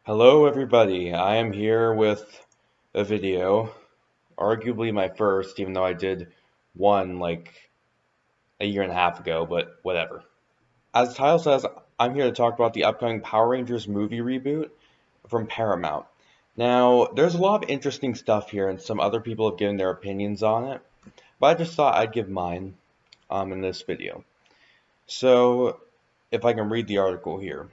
Hello everybody, I am here with a video, arguably my first, even though I did one like a year and a half ago, but whatever. As the title says, I'm here to talk about the upcoming Power Rangers movie reboot from Paramount. Now, there's a lot of interesting stuff here, and some other people have given their opinions on it, but I just thought I'd give mine in this video. So, if I can read the article here.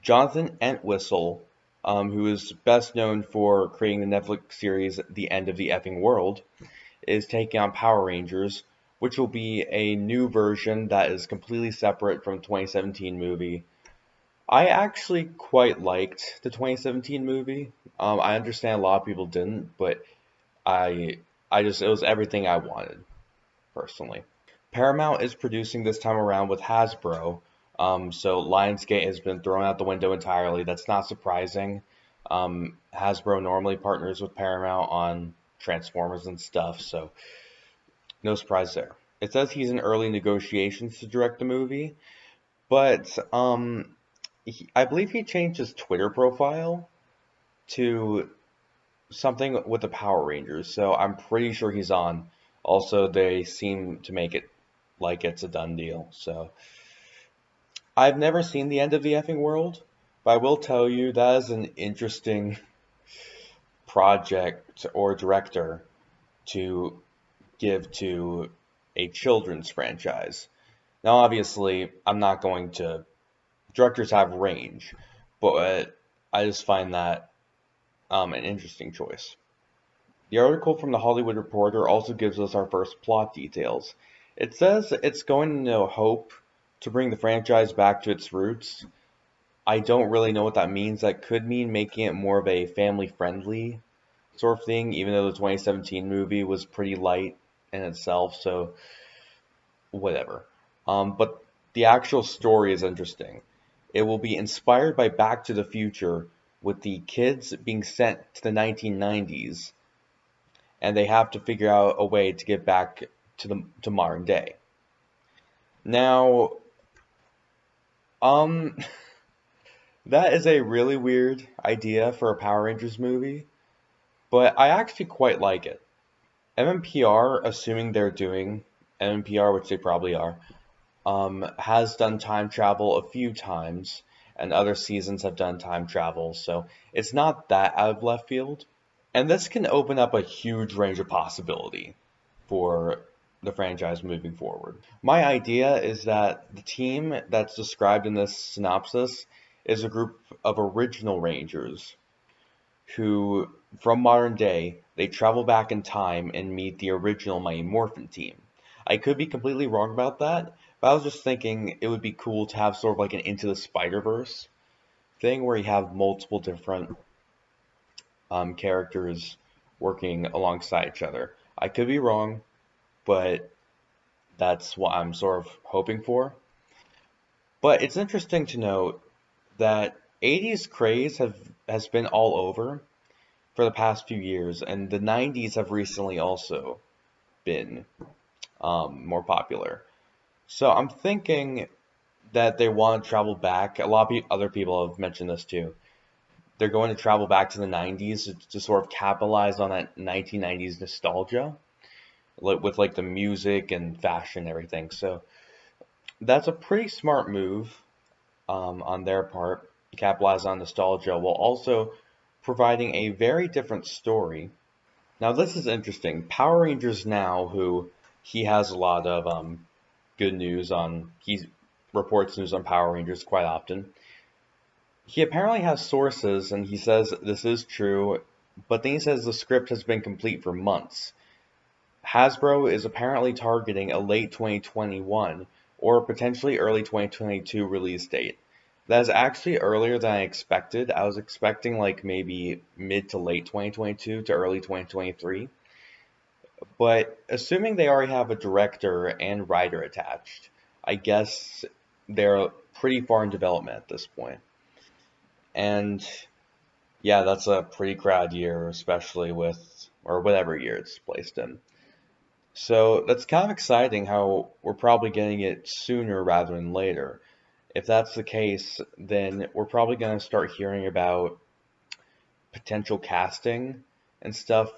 Jonathan Entwistle, who is best known for creating the Netflix series The End of the Effing World, is taking on Power Rangers, which will be a new version that is completely separate from the 2017 movie. I actually quite liked the 2017 movie. I understand a lot of people didn't, but I it was everything I wanted, personally. Paramount is producing this time around with Hasbro, so Lionsgate has been thrown out the window entirely. That's not surprising. Hasbro normally partners with Paramount on Transformers and stuff, so no surprise there. It says he's in early negotiations to direct the movie, but I believe he changed his Twitter profile to something with the Power Rangers, so I'm pretty sure he's on. Also, they seem to make it like it's a done deal, so I've never seen The End of the Effing World, but I will tell you that is an interesting project or director to give to a children's franchise. Now, obviously, I'm not going to. Directors have range, but I just find that an interesting choice. The article from The Hollywood Reporter also gives us our first plot details. It says it's going to hope to bring the franchise back to its roots. I don't really know what that means. That could mean making it more of a family-friendly sort of thing, even though the 2017 movie was pretty light in itself, so whatever. But the actual story is interesting. It will be inspired by Back to the Future, with the kids being sent to the 1990s, and they have to figure out a way to get back to modern day. Now, um, that is a really weird idea for a Power Rangers movie, but I actually quite like it. MMPR, assuming they're doing MMPR, which they probably are, has done time travel a few times, and other seasons have done time travel, so it's not that out of left field. And this can open up a huge range of possibility for the franchise moving forward. My idea is that the team that's described in this synopsis is a group of original Rangers who, from modern day, they travel back in time and meet the original Mighty Morphin team. I could be completely wrong about that, but I was just thinking it would be cool to have sort of like an Into the Spider-Verse thing where you have multiple different characters working alongside each other. I could be wrong, but that's what I'm sort of hoping for. But it's interesting to note that 80s craze has been all over for the past few years, and the 90s have recently also been more popular. So I'm thinking that they want to travel back. A lot of other people have mentioned this too. They're going to travel back to the 90s to sort of capitalize on that 1990s nostalgia, with like the music and fashion and everything. So that's a pretty smart move on their part, to capitalize on nostalgia while also providing a very different story. Now this is interesting. Power Rangers Now, who he has a lot of good news on, he reports news on Power Rangers quite often. He apparently has sources, and he says this is true, but then he says the script has been complete for months. Hasbro is apparently targeting a late 2021 or potentially early 2022 release date. That is actually earlier than I expected. I was expecting like maybe mid to late 2022 to early 2023. But assuming they already have a director and writer attached, I guess they're pretty far in development at this point. And yeah, that's a pretty crowded year, especially with, or whatever year it's placed in. So that's kind of exciting how we're probably getting it sooner rather than later. If that's the case, then we're probably going to start hearing about potential casting and stuff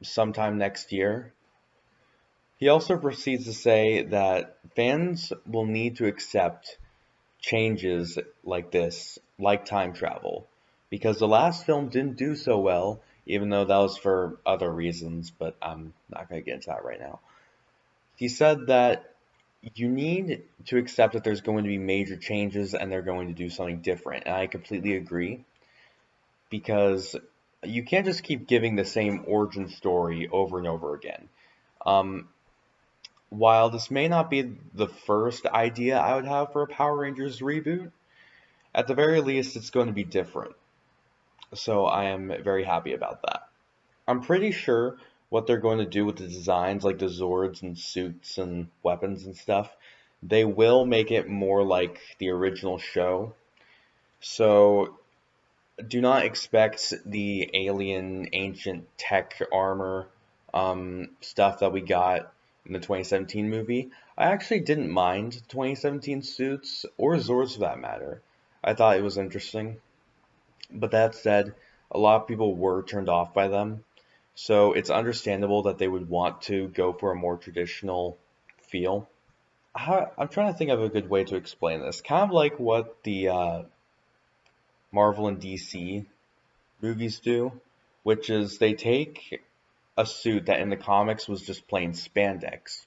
sometime next year. He also proceeds to say that fans will need to accept changes like this, like time travel, because the last film didn't do so well, even though that was for other reasons, but I'm not going to get into that right now. He said that you need to accept that there's going to be major changes and they're going to do something different. And I completely agree because you can't just keep giving the same origin story over and over again. Um, while this may not be the first idea I would have for a Power Rangers reboot, at the very least it's going to be different. So I am very happy about that. I'm pretty sure what they're going to do with the designs, like the Zords and suits and weapons and stuff, they will make it more like the original show. So do not expect the alien ancient tech armor stuff that we got in the 2017 movie. I actually didn't mind 2017 suits or Zords for that matter. I thought it was interesting. But that said, a lot of people were turned off by them. So it's understandable that they would want to go for a more traditional feel. I'm trying to think of a good way to explain this. Kind of like what the Marvel and DC movies do, which is they take a suit that in the comics was just plain spandex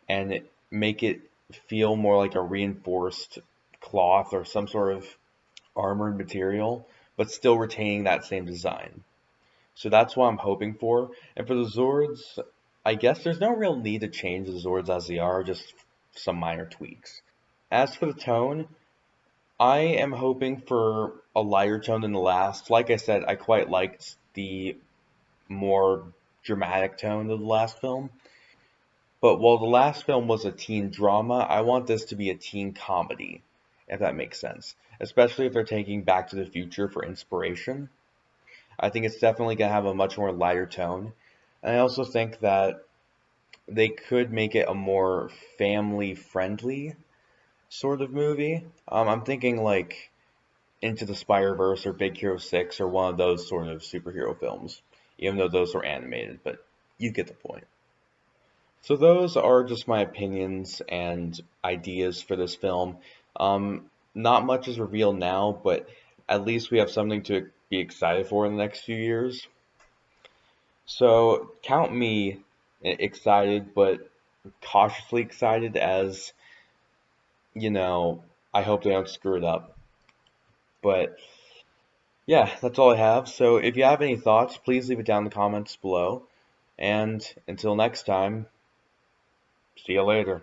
and make it feel more like a reinforced cloth or some sort of armored material, but still retaining that same design. So that's what I'm hoping for. And for the Zords, I guess there's no real need to change the Zords as they are, just some minor tweaks. As for the tone, I am hoping for a lighter tone than the last. Like I said, I quite liked the more dramatic tone of the last film. But while the last film was a teen drama, I want this to be a teen comedy, if that makes sense. Especially if they're taking Back to the Future for inspiration. I think it's definitely going to have a much more lighter tone. And I also think that they could make it a more family friendly sort of movie. I'm thinking like Into the Spider-Verse or Big Hero 6 or one of those sort of superhero films, even though those were animated, but you get the point. So those are just my opinions and ideas for this film. Not much is revealed now, but at least we have something to be excited for in the next few years. So count me excited, but cautiously excited as, you know, I hope they don't screw it up. But yeah, that's all I have. So if you have any thoughts, please leave it down in the comments below. And until next time, see you later.